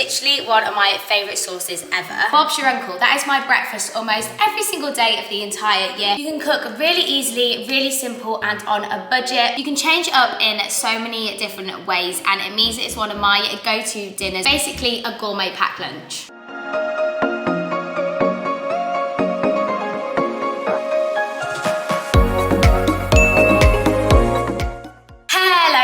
literally one of my favourite sauces ever. Bob's your uncle. That is my breakfast almost every single day of the entire year. You can cook really easily, really simple and on a budget. You can change it up in so many different ways, and it means it's one of my go-to dinners. Basically a gourmet packed lunch.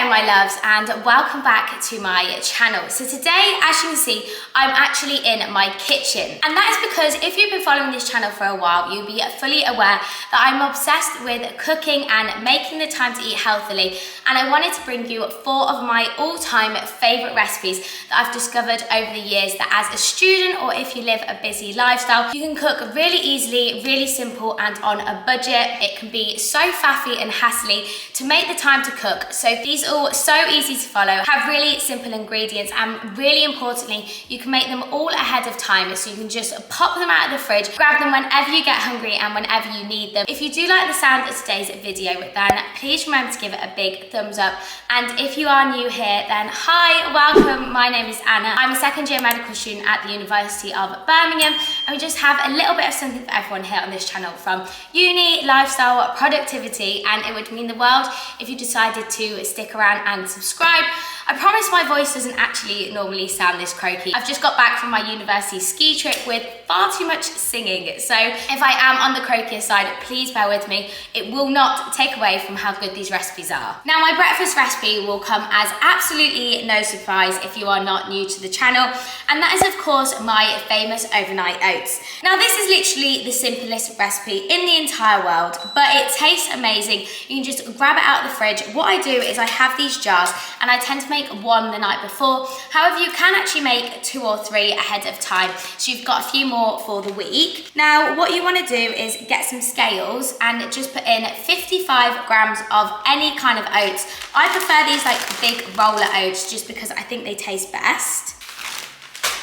My loves, and welcome back to my channel. So today, as you can see, I'm actually in my kitchen, and that is because if you've been following this channel for a while, you'll be fully aware that I'm obsessed with cooking and making the time to eat healthily, and I wanted to bring you 4 of my all-time favorite recipes that I've discovered over the years that as a student, or if you live a busy lifestyle, you can cook really easily, really simple and on a budget. It can be so faffy and hassly to make the time to cook. So these all so easy to follow, have really simple ingredients, and really importantly, you can make them all ahead of time, so you can just pop them out of the fridge, grab them whenever you get hungry and whenever you need them. If you do like the sound of today's video, then please remember to give it a big thumbs up, and if you are new here, then hi, welcome. My name is Anna. I'm a second-year medical student at the University of Birmingham, and we just have a little bit of something for everyone here on this channel, from uni, lifestyle, productivity, and it would mean the world if you decided to stick around and subscribe. I promise my voice doesn't actually normally sound this croaky. I've just got back from my university ski trip with far too much singing, so if I am on the croakier side, please bear with me. It will not take away from how good these recipes are. Now, my breakfast recipe will come as absolutely no surprise if you are not new to the channel, and that is of course my famous overnight oats. Now, this is literally the simplest recipe in the entire world, but it tastes amazing. You can just grab it out of the fridge. What I do is I have these jars, and I tend to make 1 the night before. However, you can actually make 2 or 3 ahead of time, so you've got a few more for the week. Now, what you want to do is get some scales and just put in 55 grams of any kind of oats. I prefer these like big roller oats just because I think they taste best.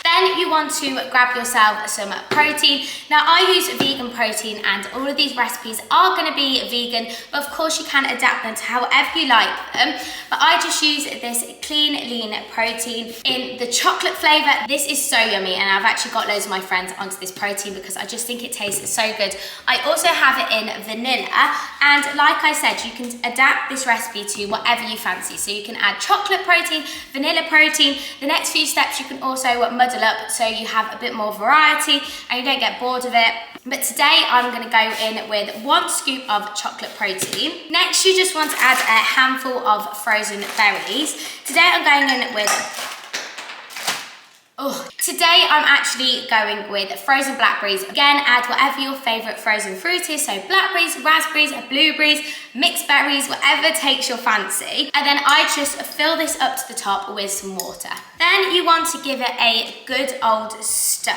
Then you want to grab yourself some protein. Now, I use vegan protein, and all of these recipes are going to be vegan, but of course you can adapt them to however you like them. But I just use this clean, lean protein in the chocolate flavour. This is so yummy, and I've actually got loads of my friends onto this protein because I just think it tastes so good. I also have it in vanilla, and like I said, you can adapt this recipe to whatever you fancy. So you can add chocolate protein, vanilla protein. The next few steps you can also muddle up so you have a bit more variety and you don't get bored of it. But today I'm going to go in with 1 scoop of chocolate protein. Next, you just want to add a handful of frozen berries. Today I'm going in with Today I'm actually going with frozen blackberries. Again, add whatever your favourite frozen fruit is, so blackberries, raspberries, blueberries, mixed berries, whatever takes your fancy. And then I just fill this up to the top with some water. Then you want to give it a good old stir.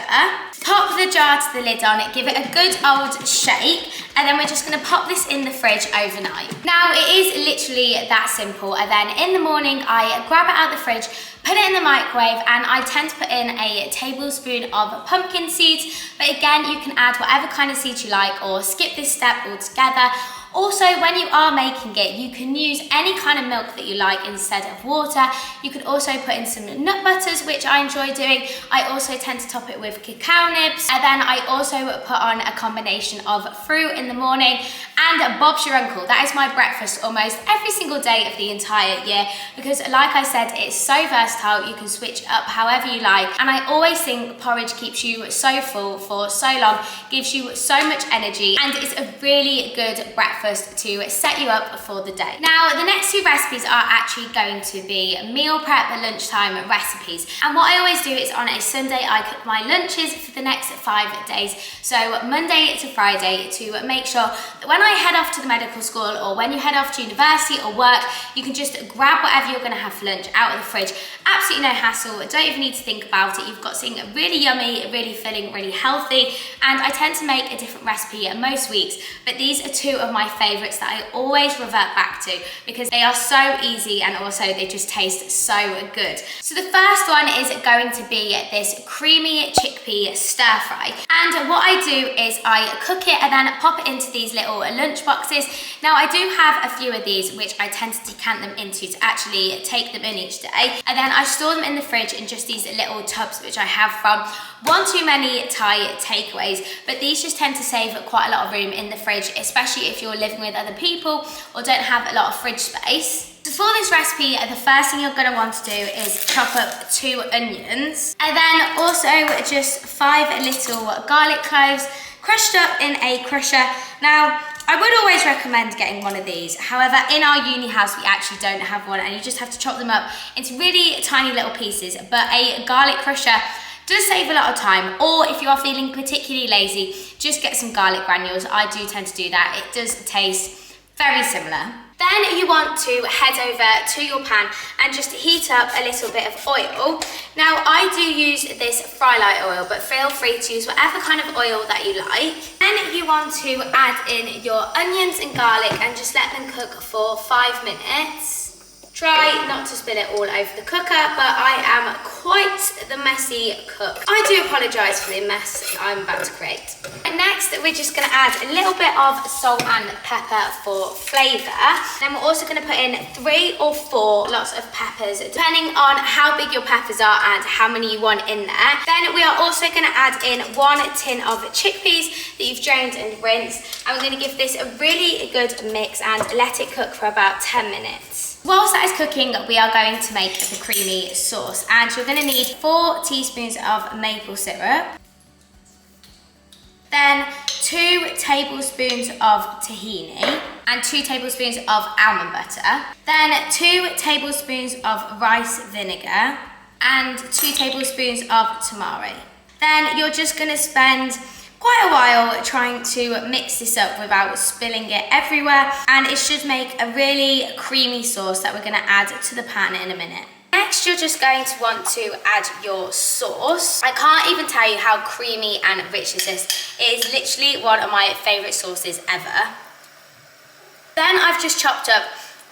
Pop the jar to the lid on it, give it a good old shake, and then we're just going to pop this in the fridge overnight. Now, it is literally that simple. And then in the morning I grab it out of the fridge, put it in the microwave, and I tend to put in a tablespoon of pumpkin seeds, but again, you can add whatever kind of seeds you like or skip this step altogether. Also, when you are making it, you can use any kind of milk that you like instead of water. You could also put in some nut butters, which I enjoy doing. I also tend to top it with cacao nibs, and then I also put on a combination of fruit in the morning and Bob's your uncle. That is my breakfast almost every single day of the entire year because, like I said, it's so versatile. You can switch up however you like, and I always think porridge keeps you so full for so long, gives you so much energy, and it's a really good breakfast to set you up for the day. Now, the next 2 recipes are actually going to be meal prep at lunchtime recipes, and what I always do is on a Sunday I cook my lunches for the next 5 days, so Monday to Friday, to make sure that when I head off to the medical school or when you head off to university or work, you can just grab whatever you're going to have for lunch out of the fridge. Absolutely no hassle, don't even need to think about it. You've got something really yummy, really filling, really healthy, and I tend to make a different recipe most weeks, but these are 2 of my my favorites that I always revert back to because they are so easy and also they just taste so good. So the first one is going to be this creamy chickpea stir fry. And what I do is I cook it and then pop it into these little lunch boxes. Now I do have a few of these which I tend to decant them into to actually take them in each day. And then I store them in the fridge in just these little tubs which I have from one too many Thai takeaways, but these just tend to save quite a lot of room in the fridge, especially if you're living with other people or don't have a lot of fridge space. So for this recipe, the first thing you're going to want to do is chop up 2 onions and then also just 5 little garlic cloves crushed up in a crusher. Now, I would always recommend getting one of these. However, in our uni house, we actually don't have one and you just have to chop them up into really tiny little pieces. But a garlic crusher does save a lot of time, or if you are feeling particularly lazy, just get some garlic granules. I do tend to do that. It does taste very similar. Then you want to head over to your pan and just heat up a little bit of oil. Now I do use this fry light oil, but feel free to use whatever kind of oil that you like. Then you want to add in your onions and garlic and just let them cook for 5 minutes. Try not to spill it all over the cooker, but I am quite the messy cook. I do apologise for the mess I'm about to create. And next, we're just going to add a little bit of salt and pepper for flavour. Then we're also going to put in 3 or 4 lots of peppers, depending on how big your peppers are and how many you want in there. Then we are also going to add in 1 tin of chickpeas that you've drained and rinsed. And we're going to give this a really good mix and let it cook for about 10 minutes. Whilst that is cooking, we are going to make the creamy sauce, and you're going to need 4 teaspoons of maple syrup, then 2 tablespoons of tahini and 2 tablespoons of almond butter, then 2 tablespoons of rice vinegar and 2 tablespoons of tamari. Then you're just going to spend quite a while trying to mix this up without spilling it everywhere, and it should make a really creamy sauce that we're going to add to the pan in a minute. Next, you're just going to want to add your sauce. I can't even tell you how creamy and rich this is. It is literally one of my favourite sauces ever. Then I've just chopped up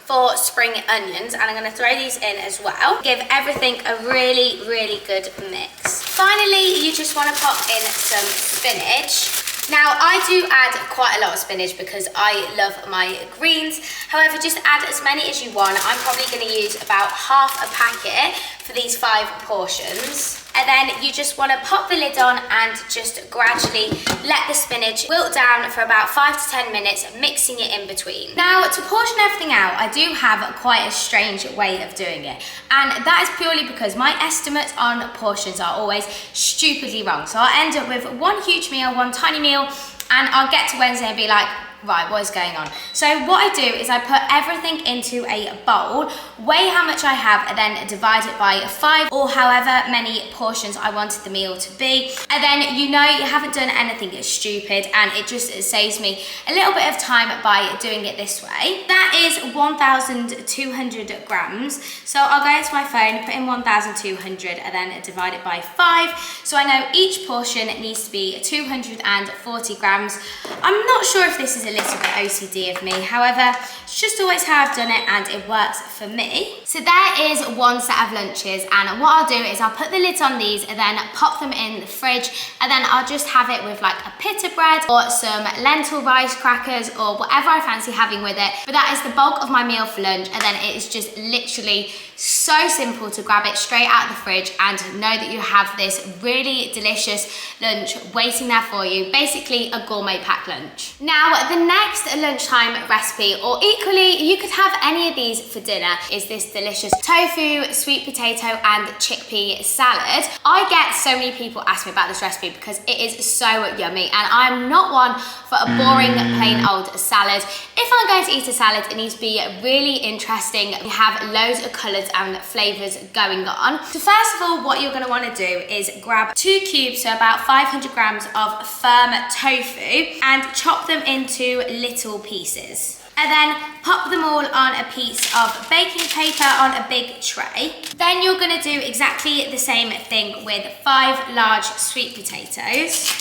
4 spring onions and I'm going to throw these in as well. Give everything a really, really good mix. Finally, you just want to pop in some spinach. Now, I do add quite a lot of spinach because I love my greens. However, just add as many as you want. I'm probably going to use about half a packet for these 5 portions. And then you just want to pop the lid on and just gradually let the spinach wilt down for about 5 to 10 minutes, mixing it in between. Now, to portion everything out, I do have quite a strange way of doing it. And that is purely because my estimates on portions are always stupidly wrong. So I'll end up with 1 huge meal, 1 tiny meal, and I'll get to Wednesday and be like, right, what is going on? So what I do is I put everything into a bowl, weigh how much I have, and then divide it by 5 or however many portions I wanted the meal to be. And then you know you haven't done anything stupid, and it just saves me a little bit of time by doing it this way. That is 1,200 grams. So I'll go into my phone, put in 1,200 and then divide it by 5. So I know each portion needs to be 240 grams. I'm not sure if this is a little bit OCD of me, however, it's just always how I've done it and it works for me. So there is 1 set of lunches, and what I'll do is I'll put the lids on these and then pop them in the fridge, and then I'll just have it with like a pita bread or some lentil rice crackers or whatever I fancy having with it. But that is the bulk of my meal for lunch, and then it is just literally so simple to grab it straight out of the fridge and know that you have this really delicious lunch waiting there for you, basically a gourmet packed lunch. Now, the next lunchtime recipe, or equally you could have any of these for dinner, is this delicious tofu, sweet potato and chickpea salad. I get so many people ask me about this recipe because it is so yummy, and I'm not one for a boring plain old salad. If I'm going to eat a salad, it needs to be really interesting. We have loads of colours and flavours going on. So first of all, what you're going to want to do is grab 2 cubes, so about 500 grams of firm tofu, and chop them into little pieces. And then pop them all on a piece of baking paper on a big tray. Then you're going to do exactly the same thing with 5 large sweet potatoes.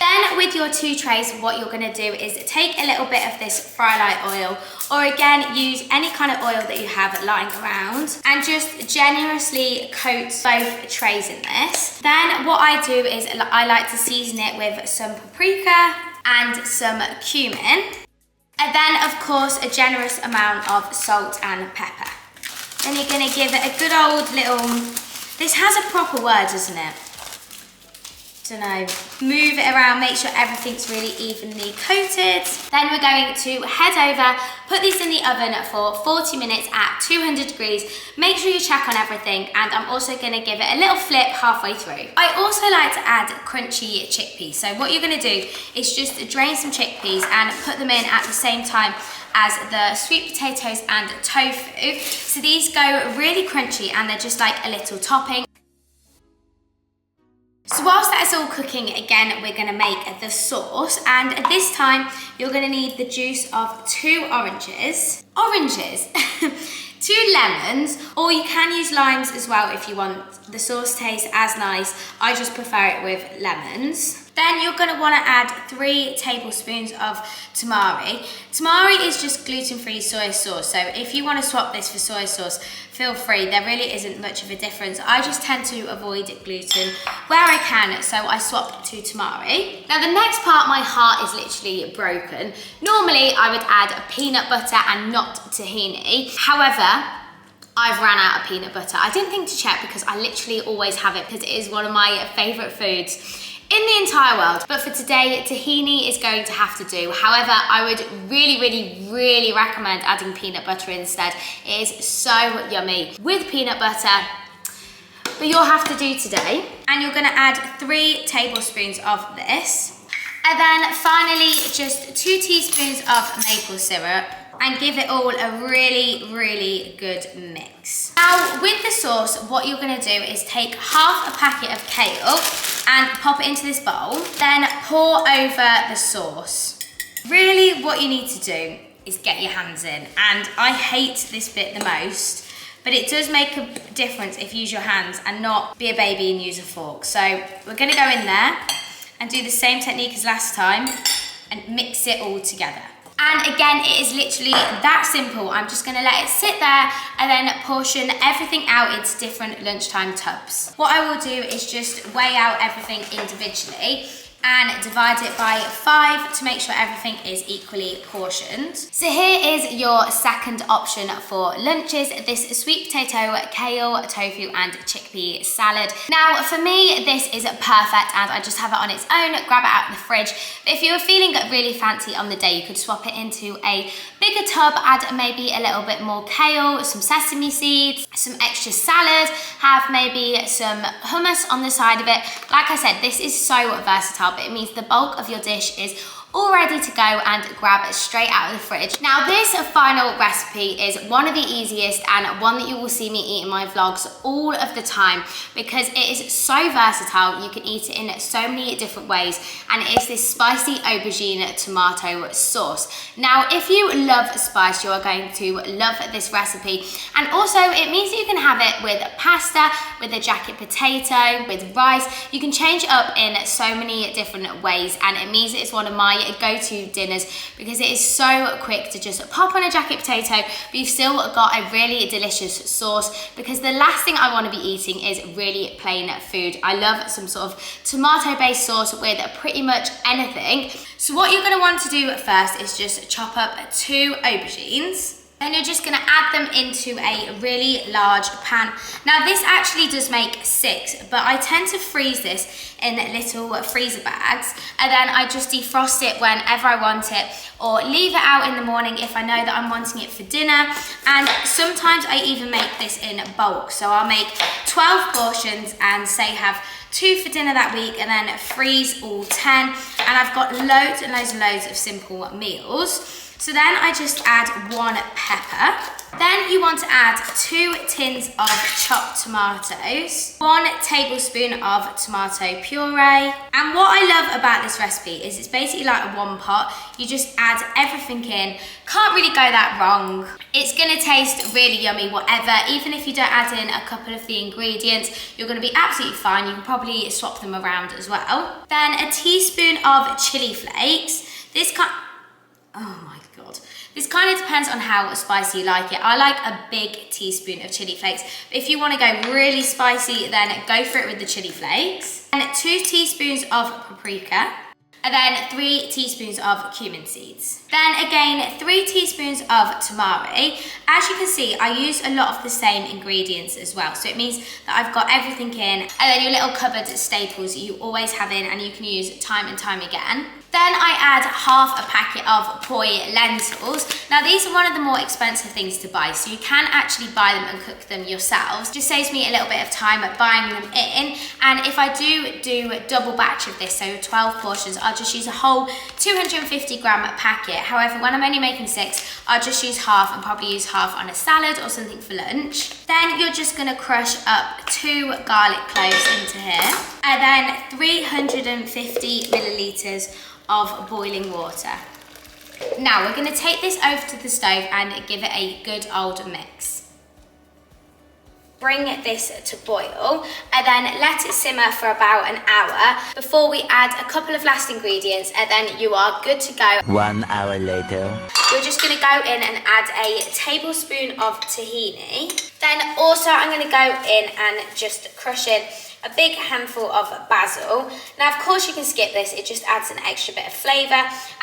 Then with your 2 trays, what you're gonna do is take a little bit of this fry light oil, or again, use any kind of oil that you have lying around, and just generously coat both trays in this. Then what I do is I like to season it with some paprika and some cumin. And then of course, a generous amount of salt and pepper. Then you're gonna give it a good old little, this has a proper word, doesn't it? Dunno. Move it around, make sure everything's really evenly coated. Then we're going to head over, put these in the oven for 40 minutes at 200 degrees. Make sure you check on everything, and I'm also gonna give it a little flip halfway through. I also like to add crunchy chickpeas. So what you're gonna do is just drain some chickpeas and put them in at the same time as the sweet potatoes and tofu. So these go really crunchy and they're just like a little topping. So whilst that is all cooking, again, we're gonna make the sauce, and this time you're gonna need the juice of 2 oranges, 2 lemons, or you can use limes as well if you want the sauce taste as nice. I just prefer it with lemons. Then you're gonna wanna add 3 tablespoons of tamari. Tamari is just gluten-free soy sauce, so if you wanna swap this for soy sauce, feel free. There really isn't much of a difference. I just tend to avoid gluten where I can, so I swap to tamari. Now the next part, my heart is literally broken. Normally I would add peanut butter and not tahini. However, I've ran out of peanut butter. I didn't think to check because I literally always have it because it is one of my favorite foods in the entire world. But for today, tahini is going to have to do. However, I would really recommend adding peanut butter instead. It is so yummy with peanut butter, but you'll have to do today. And you're gonna add 3 tablespoons of this. And then finally, just 2 teaspoons of maple syrup, and give it all a really good mix. Now with the sauce, what you're gonna do is take half a packet of kale and pop it into this bowl, then pour over the sauce. Really what you need to do is get your hands in, and I hate this bit the most, but it does make a difference if you use your hands and not be a baby and use a fork. So we're gonna go in there and do the same technique as last time and mix it all together. And again, it is literally that simple. I'm just gonna let it sit there and then portion everything out into different lunchtime tubs. What I will do is just weigh out everything individually and divide it by 5 to make sure everything is equally portioned. So here is your second option for lunches, this sweet potato, kale, tofu and chickpea salad. Now for me, this is perfect and I just have it on its own, grab it out of the fridge. But if you were feeling really fancy on the day, you could swap it into a bigger tub, add maybe a little bit more kale, some sesame seeds, some extra salad, have maybe some hummus on the side of it. Like I said, this is so versatile, but it means the bulk of your dish is all ready to go and grab it straight out of the fridge. Now this final recipe is one of the easiest and one that you will see me eat in my vlogs all of the time because it is so versatile. You can eat it in so many different ways, and it is this spicy aubergine tomato sauce. Now if you love spice, you are going to love this recipe, and also it means that you can have it with pasta, with a jacket potato, with rice. You can change it up in so many different ways, and it means it's one of my go-to dinners because it is so quick to just pop on a jacket potato, but you've still got a really delicious sauce, because the last thing I want to be eating is really plain food. I love some sort of tomato-based sauce with pretty much anything. So what you're going to want to do first is just chop up 2 aubergines. Then you're just gonna add them into a really large pan. Now this actually does make 6, but I tend to freeze this in little freezer bags, and then I just defrost it whenever I want it, or leave it out in the morning if I know that I'm wanting it for dinner. And sometimes I even make this in bulk. So I'll make 12 portions and say have 2 for dinner that week, and then freeze all 10. And I've got loads and loads and loads of simple meals. So then I just add 1 pepper. Then you want to add 2 tins of chopped tomatoes, 1 tablespoon of tomato puree. And what I love about this recipe is it's basically like a one pot. You just add everything in. Can't really go that wrong. It's gonna taste really yummy, whatever. Even if you don't add in a couple of the ingredients, you're gonna be absolutely fine. You can probably swap them around as well. Then a teaspoon of chili flakes. Oh my God. This kind of depends on how spicy you like it. I like a big teaspoon of chili flakes. But if you want to go really spicy, then go for it with the chili flakes. And 2 teaspoons of paprika. And then 3 teaspoons of cumin seeds. Then again, 3 teaspoons of tamari. As you can see, I use a lot of the same ingredients as well. So it means that I've got everything in. And then your little cupboard staples you always have in and you can use time and time again. Then I add half a packet of poi lentils. Now these are one of the more expensive things to buy, so you can actually buy them and cook them yourselves. Just saves me a little bit of time at buying them in. And if I do a double batch of this, so 12 portions, I'll just use a whole 250 gram packet. However, when I'm only making 6, I'll just use half and probably use half on a salad or something for lunch. Then you're just gonna crush up 2 garlic cloves into here. And then 350 milliliters of boiling water. Now we're gonna take this over to the stove and give it a good old mix. Bring this to boil and then let it simmer for about an hour before we add a couple of last ingredients, and then you are good to go. 1 hour later. You're just gonna go in and add a tablespoon of tahini. Then also I'm gonna go in and just crush in a big handful of basil. Now, of course, you can skip this. It just adds an extra bit of flavour.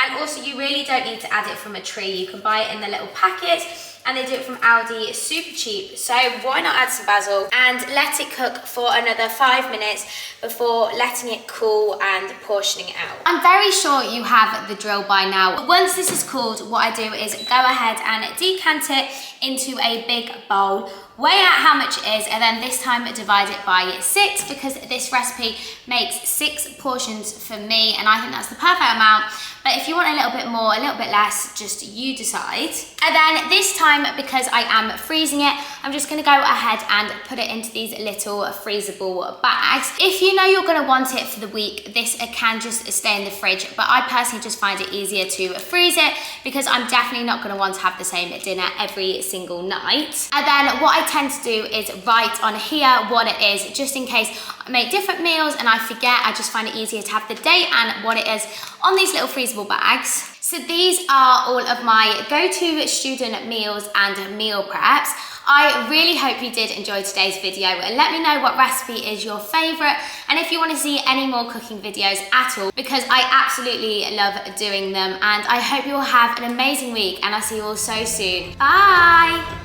And also, you really don't need to add it from a tree. You can buy it in the little packets, and they do it from Aldi, super cheap. So why not add some basil and let it cook for another 5 minutes before letting it cool and portioning it out. I'm very sure you have the drill by now. But once this is cooled, what I do is go ahead and decant it into a big bowl, weigh out how much it is, and then this time divide it by 6 because this recipe makes 6 portions for me, and I think that's the perfect amount. But if you want a little bit more, a little bit less, just you decide. And then this time, because I am freezing it, I'm just gonna go ahead and put it into these little freezable bags. If you know you're gonna want it for the week, this can just stay in the fridge, but I personally just find it easier to freeze it because I'm definitely not gonna want to have the same dinner every single night. And then what I tend to do is write on here what it is, just in case I make different meals and I forget. I just find it easier to have the date and what it is on these little freezable bags. So these are all of my go-to student meals and meal preps. I really hope you did enjoy today's video. Let me know what recipe is your favorite and if you want to see any more cooking videos at all, because I absolutely love doing them. And I hope you all have an amazing week, and I'll see you all so soon. Bye.